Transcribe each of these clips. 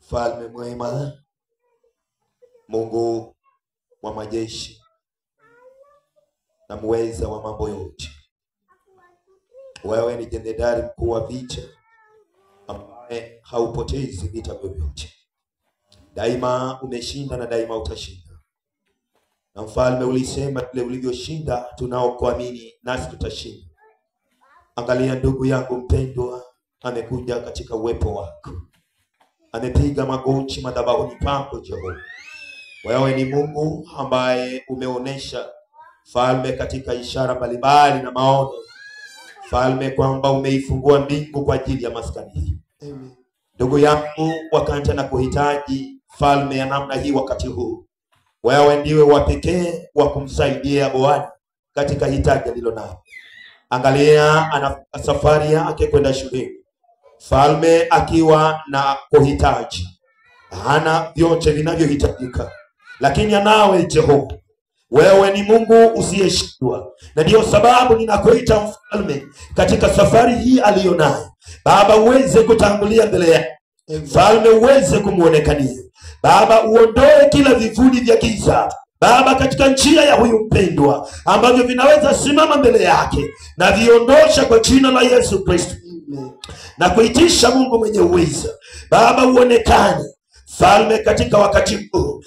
Mfalme mwema, Mungu wa majeshi na muweza wa mambo yote, wewe ni jemedari mkuu wa vita ambaye haupotezi vita vyovyote. Daima umeshinda na daima utashinda. Na mfalme, ulisema vile ulivyoshinda tunaokuamini nasi tutashinda. Angalia ndugu yangu mpendwa, amekuja katika uwepo wako, amepiga magoti madhabahuni pako Jehova. Wewe ni Mungu ambaye umeonesha Mfalme katika ishara mbalimbali na maono, Mfalme, kwamba umeifungua mbingu kwa ajili ya maskani hii. Amen. Ndugu yangu wakati na kuhitaji Mfalme ya namna hii wakati huu, wewe ndiwe wa pekee wa kumsaidia Bwana katika hitaji alilo nalo. Angalia ana safari yake kwenda shuleni, Mfalme, akiwa na kuhitaji, hana vyote vinavyohitajika, lakini anawe Jehova. Wewe ni Mungu usiyeshindwa, na ndio sababu ninakuita Mfalme katika safari hii aliyonayo. Baba, uweze kutangulia mbele yake. Mfalme, uweze kumuonekania. Baba, uondoe kila vivuli vya giza Baba katika njia ya huyu mpendwa ambavyo vinaweza simama mbele yake, na viondosha kwa jina la Yesu Kristo. Na kuitisha Mungu mwenye uweza, Baba, uonekane Mfalme katika wakati huu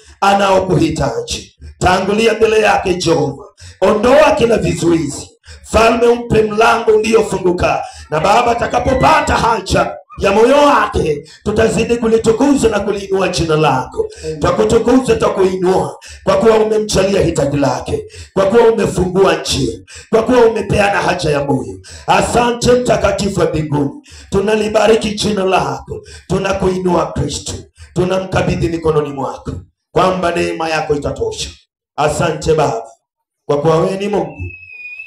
anaokuhitaji. Tangulia mbele yake Jehova, ondoa kila vizuizi Mfalme, umpe mlango uliofunguka, na Baba atakapopata haja ya moyo wake, tutazidi kulitukuza na kuliinua jina lako. Tutakutukuza, tutakuinua kwa kuwa umemchalia hitaji lake, kwa kuwa umefungua njia, kwa kuwa umepeana haja ya moyo. Asante mtakatifu wa mbinguni, tunalibariki jina lako, tunakuinua Kristo, tunamkabidhi mikononi mwako kwamba neema yako itatosha. Asante Baba kwa kuwa wewe ni Mungu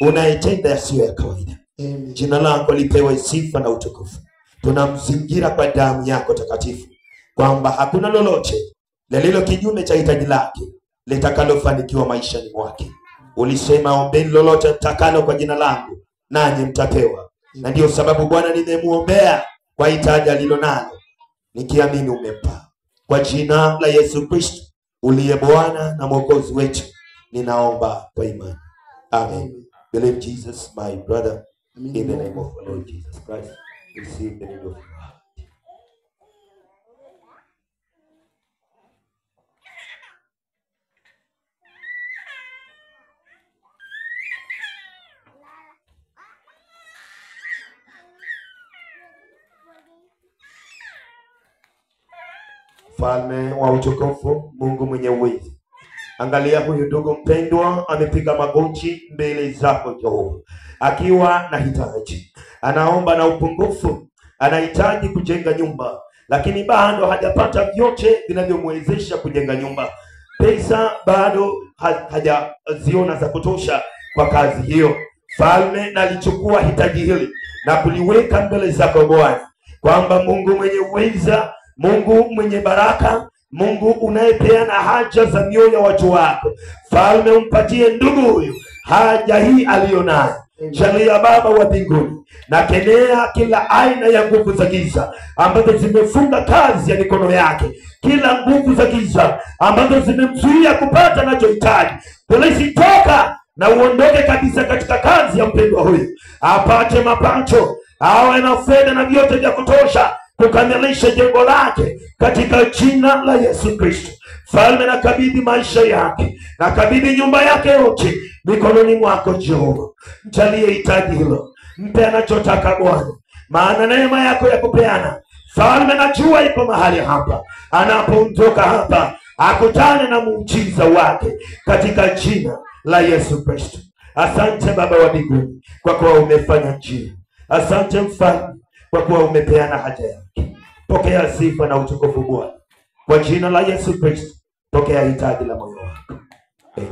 unayetenda yasiyo ya kawaida. Amen. Jina lako lipewe sifa na utukufu. Tunamzingira kwa damu yako takatifu, kwamba hakuna lolote lililo kinyume cha hitaji lake litakalofanikiwa maishani mwake. Ulisema ombeni lolote mtakalo kwa jina langu, nanyi mtapewa. Na ndio sababu Bwana nimemuombea kwa hitaji alilonalo, nikiamini umempa. Kwa jina la Yesu Kristo uliye Bwana na Mwokozi wetu, ninaomba kwa imani. Amen. Believe Jesus, my brother, in the name of the Lord Jesus Christ. Receive the name of God. Mfalme wa utukufu, Mungu mwenye uwezo, angalia huyu ndugu mpendwa amepiga magoti mbele zako Jehova, akiwa na hitaji, anaomba na upungufu, anahitaji kujenga nyumba, lakini bado hajapata vyote vinavyomwezesha kujenga nyumba. Pesa bado hajaziona za kutosha kwa kazi hiyo. Mfalme, nalichukua hitaji hili na kuliweka mbele zako Bwana, kwamba Mungu mwenye uweza, Mungu mwenye baraka, Mungu unayepeana haja za mioyo ya watu wako, Mfalme, umpatie ndugu huyu haja hii aliyonayo. Jalia Baba wa mbinguni, na kenea kila aina ya nguvu za giza ambazo zimefunga kazi ya mikono yake, kila nguvu za giza ambazo zimemzuia kupata anachohitaji. Polisi, toka na uondoke kabisa katika kazi ya mpendwa huyu, apate mapato, awe na fedha na vyote vya kutosha kukamilisha jengo lake katika jina la Yesu Kristo. Mfalme, nakabidhi maisha yake, nakabidhi nyumba yake yote mikononi mwako Jehova. Mjalie hitaji hilo, mpe anachotaka Bwana, maana neema yako ya kupeana Mfalme najua ipo mahali hapa. Anapoondoka hapa akutane na muujiza wake katika jina la Yesu Kristo. Asante Baba wa mbinguni kwa kuwa umefanya njia. Asante Mfalme kwa kuwa umepeana haja yake. Pokea sifa na utukufu Bwana, kwa jina la Yesu Kristo. Pokea hitaji la moyo wako. Amen.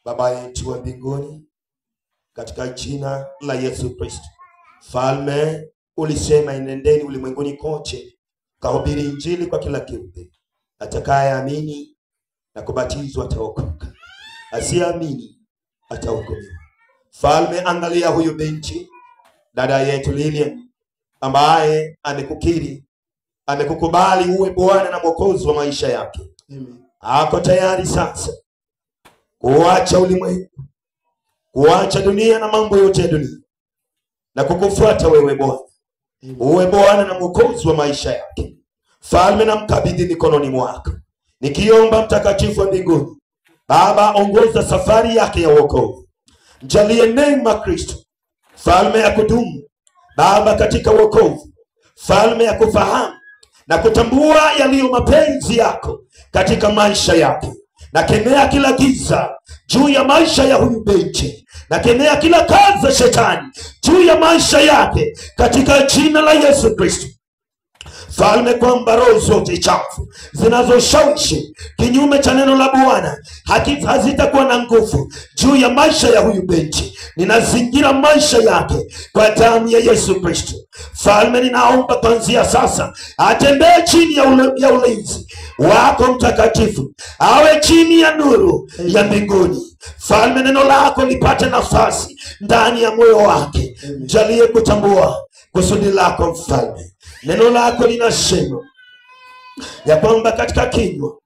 Baba yetu wa mbinguni, katika jina la Yesu Kristo, Mfalme, ulisema inendeni ulimwenguni kote kahubiri injili kwa kila kiumbe. Atakayeamini na kubatizwa ataokoka, asiamini atahukumiwa. Mfalme, angalia huyu binti dada yetu Lilian ambaye amekukiri, amekukubali uwe Bwana na Mwokozi wa maisha yake. Ako tayari sasa kuacha ulimwengu, kuacha dunia na mambo yote ya dunia, na kukufuata wewe Bwana. Uwe Bwana na Mwokozi wa maisha yake. Mfalme, na mkabidhi mikononi mwako, nikiomba Mtakatifu wa mbinguni, Baba, ongoza safari yake ya wokovu. Mjalie neema Kristo, Mfalme, ya kudumu Baba katika wokovu, Mfalme, ya kufahamu na kutambua yaliyo mapenzi yako katika maisha yake. Na kemea kila giza juu ya maisha ya huyu binti, na kemea kila kazi za shetani juu ya maisha yake katika jina la Yesu Kristo. Mfalme, kwamba roho zote chafu zinazoshawishi kinyume cha neno la Bwana hazitakuwa na nguvu juu ya maisha ya huyu binti. Ninazingira maisha yake kwa damu ya Yesu Kristo. Mfalme, ninaomba kuanzia sasa atembee chini ya ulinzi wako mtakatifu, awe chini ya nuru ya mbinguni. Mfalme, neno lako lipate nafasi ndani ya moyo wake. Mjalie kutambua kusudi lako Mfalme. Neno lako linasema ya kwamba katika kinywa,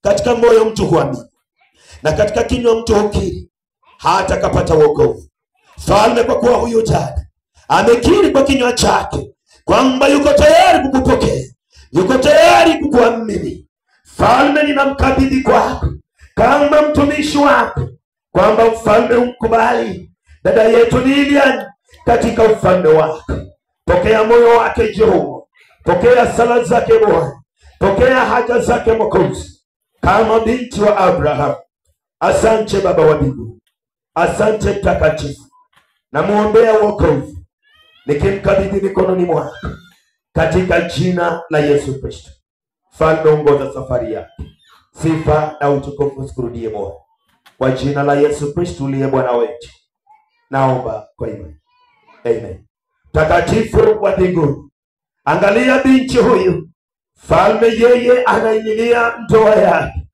katika moyo mtu huamini, na katika kinywa mtu hukiri hata kapata wokovu. Mfalme, kwa kuwa huyu dada amekiri kwa kinywa chake kwamba yuko tayari kukupokea, yuko tayari kukuamini, Mfalme, ninamkabidhi kwako kama mtumishi wako, kwamba Mfalme umkubali dada yetu Lilian katika ufalme wako. Pokea moyo wake Jehova, pokea sala zake Bwana, pokea haja zake Mwokozi, kama binti wa Abraham. Asante Baba wa mbinguni, asante Mtakatifu, na muombea wokovu nikimkabidhi mikononi mwako katika jina la Yesu Kristo. Mfalme, ongoza safari yake. Sifa na utukufu zikurudie Bwana, kwa jina la Yesu Kristo uliye Bwana wetu naomba kwa imani, amen. Mtakatifu wa mbinguni, angalia binti huyu Mfalme, yeye anainilia ndoa yake.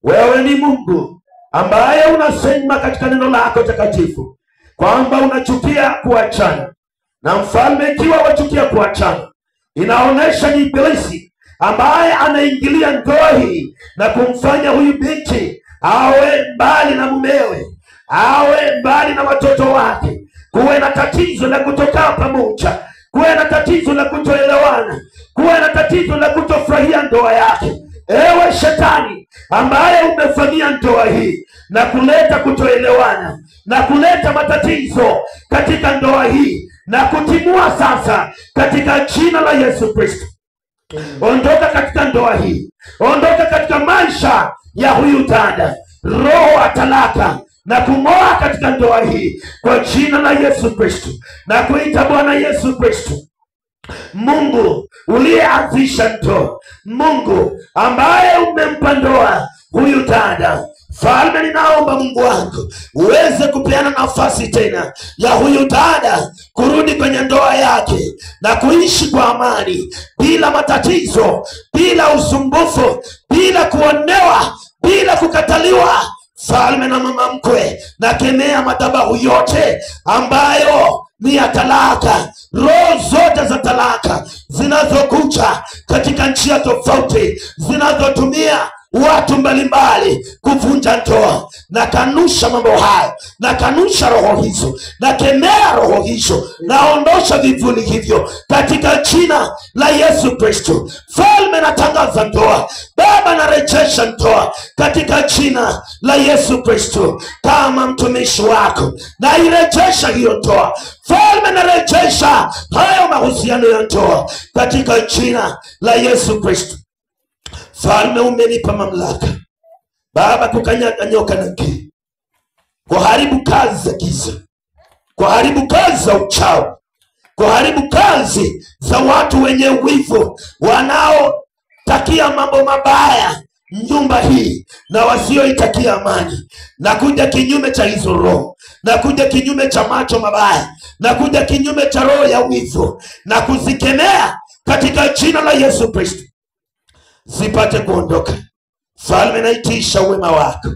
Wewe ni Mungu ambaye unasema katika neno lako takatifu kwamba unachukia kuachana. Na Mfalme, ikiwa wachukia kuachana, inaonesha ni Ibilisi ambaye anaingilia ndoa hii na kumfanya huyu binti awe mbali na mumewe, awe mbali na watoto wake, kuwe na tatizo la kutokaa pamoja, kuwe na tatizo la kutoelewana, kuwe na tatizo la kutofurahia ndoa yake. Ewe shetani ambaye umefanyia ndoa hii na kuleta kutoelewana na kuleta matatizo katika ndoa hii, na kutimua sasa katika jina la Yesu Kristo. Ondoka katika ndoa hii, ondoka katika maisha ya huyu dada. Roho wa talaka na kung'oa katika ndoa hii kwa jina la Yesu Kristo, na kuita Bwana Yesu Kristo, Mungu uliyeanzisha ndoa, Mungu ambaye umempa ndoa huyu dada. Mfalme, ninaomba Mungu wangu uweze kupeana nafasi tena ya huyu dada kurudi kwenye ndoa yake na kuishi kwa amani, bila matatizo, bila usumbufu, bila kuonewa, bila kukataliwa. Mfalme na mama mkwe, na kemea madhabahu yote ambayo ni ya talaka, roho zote za talaka zinazokuja katika njia tofauti, zinazotumia watu mbalimbali kuvunja ndoa. Na kanusha mambo hayo, na kanusha roho hizo, na kemea roho hizo, naondosha vivuli hivyo katika jina la Yesu Kristo. Mfalme, natangaza ndoa Baba, narejesha ndoa katika jina la Yesu Kristo. Kama mtumishi wako nairejesha hiyo ndoa Mfalme, narejesha hayo mahusiano ya ndoa katika jina la Yesu Kristo. Mfalme, umenipa mamlaka Baba kukanyaga nyoka na nge, kuharibu kazi za giza, kuharibu kazi za uchawi, kuharibu kazi za watu wenye wivu wanaotakia mambo mabaya nyumba hii na wasioitakia amani. Na kuja kinyume cha hizo roho, na kuja kinyume cha macho mabaya, na kuja kinyume cha roho ya wivu, na kuzikemea katika jina la Yesu Kristo, zipate kuondoka. Mfalme, naitisha wema wako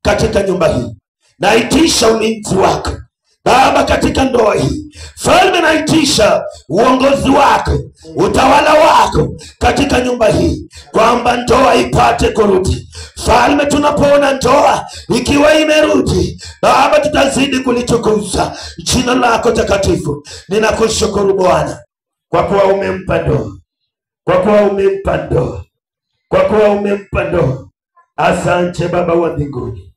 katika nyumba hii, naitisha ulinzi wako Baba katika ndoa hii. Mfalme, naitisha uongozi wako, utawala wako katika nyumba hii, kwamba ndoa ipate kurudi. Mfalme, tunapoona ndoa ikiwa imerudi Baba, tutazidi kulitukuza jina lako takatifu. Ninakushukuru Bwana kwa kuwa umempa ndoa, kwa kuwa umempa ndoa, kwa kuwa umempa ndoa. Asante Baba wa mbinguni,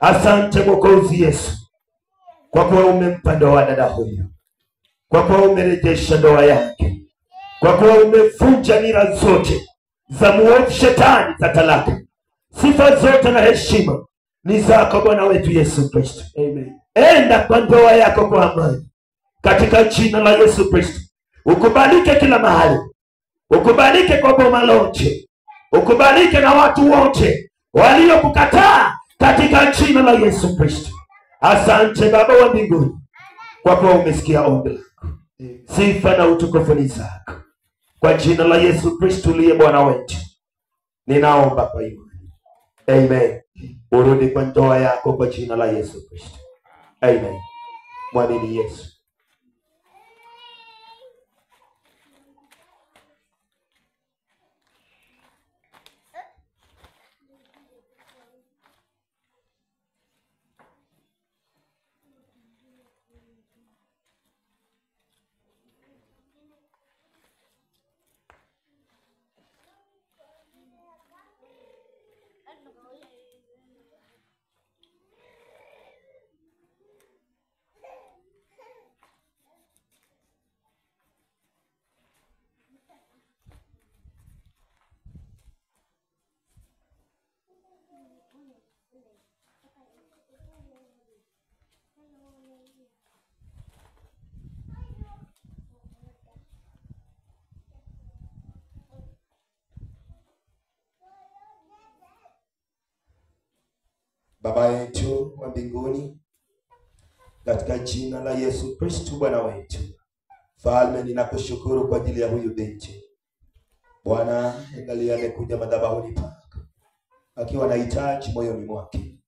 asante Mwokozi Yesu, kwa kuwa umempa ndoa dada huyu, kwa kuwa umerejesha ndoa yake, kwa kuwa umevunja nira zote za muovu shetani za talaka. Sifa zote na heshima ni zako Bwana wetu Yesu Kristo. Amen. Enda kwa ndoa yako kwa amani katika jina la Yesu Kristo. Ukubalike kila mahali, ukubalike kwa boma lote, ukubalike na watu wote waliokukataa katika jina la Yesu Kristo. Asante Baba wa mbinguni, kwa kuwa umesikia ombi lako. Sifa na utukufu ni zako. Kwa jina la Yesu Kristo uliye Bwana wetu, ninaomba kwa imani. Amen. Urudi kwa ndoa yako kwa jina la Yesu Kristo. Amen. Mwamini Yesu. Baba yetu wa mbinguni, katika jina la Yesu Kristo Bwana wetu, Mfalme, ninakushukuru kwa ajili ya huyu binti. Bwana, angalia amekuja madhabahuni pako akiwa na hitaji moyoni mwake,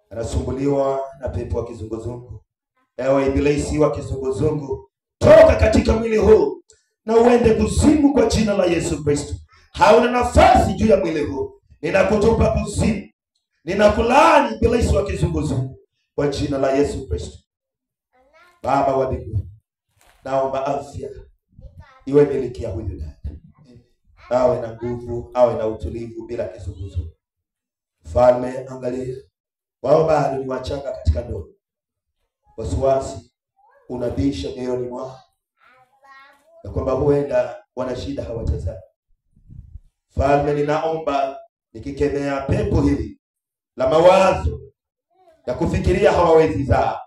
anasumbuliwa na pepo wa kizunguzungu. Ewe ibilisi wa kizunguzungu, toka katika mwili huu na uende kuzimu kwa jina la Yesu Kristo. Hauna nafasi juu ya mwili huu, ninakutupa kuzimu. Ninakulaani ibilisi wa kizunguzungu kwa jina la Yesu Kristo. Baba wa mbinguni, naomba afya iwe miliki ya huyu dada, awe na nguvu, awe na utulivu bila kizunguzungu. Mfalme, angalia wao bado ni wachanga katika ndoa, wasiwasi unabisha mioyoni mwao na kwamba huenda wana shida hawatazaa. Mfalme, ninaomba nikikemea pepo hili la mawazo ya kufikiria hawawezi zaa,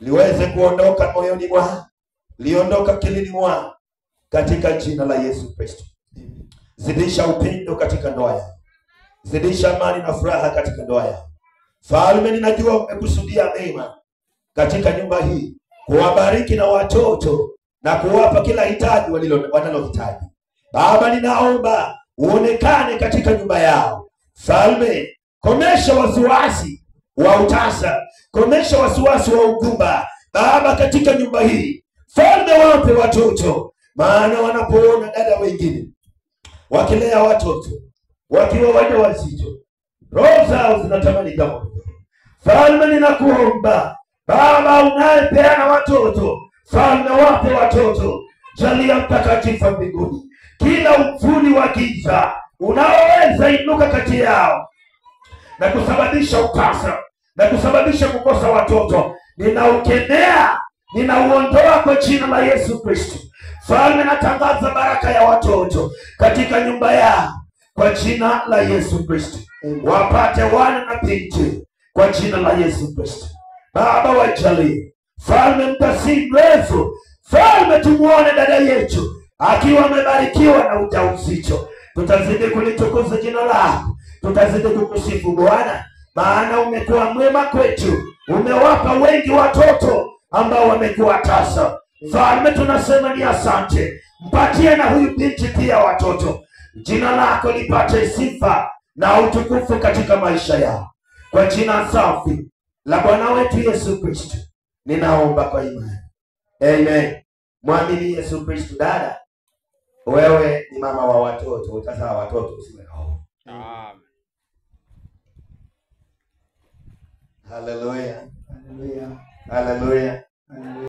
liweze kuondoka moyoni mwao, liondoka kilini mwao katika jina la Yesu Kristo. Zidisha upendo katika ndoa yao, zidisha amani na furaha katika ndoa yao. Mfalme, ninajua umekusudia mema katika nyumba hii, kuwabariki na watoto na kuwapa kila hitaji wanalohitaji. Baba, ninaomba uonekane katika nyumba yao. Mfalme, komesha wasiwasi wa utasa, komesha wasiwasi wa ugumba Baba katika nyumba hii. Mfalme, wape watoto, maana wanapoona dada wengine wakilea watoto wakiwa wajawazito, roho zao zinatamani kama. Mfalme, ninakuomba Baba unayepeana watoto, Mfalme, wape watoto. Jalia Mtakatifu mbinguni kila uvuli wa giza unaoweza inuka kati yao na kusababisha ukasa na kusababisha kukosa watoto, ninaukemea, ninauondoa kwa jina la Yesu Kristo. Mfalme, natangaza baraka ya watoto katika nyumba yao kwa jina la Yesu Kristo. Wapate wana na binti kwa jina la Yesu Kristo. Baba, wajalie Mfalme mtasi mrefu. Mfalme, tumuone dada yetu akiwa amebarikiwa na ujauzito. Tutazidi kulitukuza jina lako tutazidi kukusifu Bwana, maana umekuwa mwema kwetu. Umewapa wengi watoto ambao wamekuwa tasa. Mfalme, tunasema ni asante. Mpatie na huyu binti pia watoto. Jina lako lipate sifa na utukufu katika maisha yao. Kwa jina safi la Bwana wetu Yesu Kristo ninaomba kwa imani. Amen. Mwamini Yesu Kristo. Dada, wewe ni mama wa watoto, utazaa watoto, usiwe na hofu. Amen. Hallelujah. Hallelujah. Hallelujah.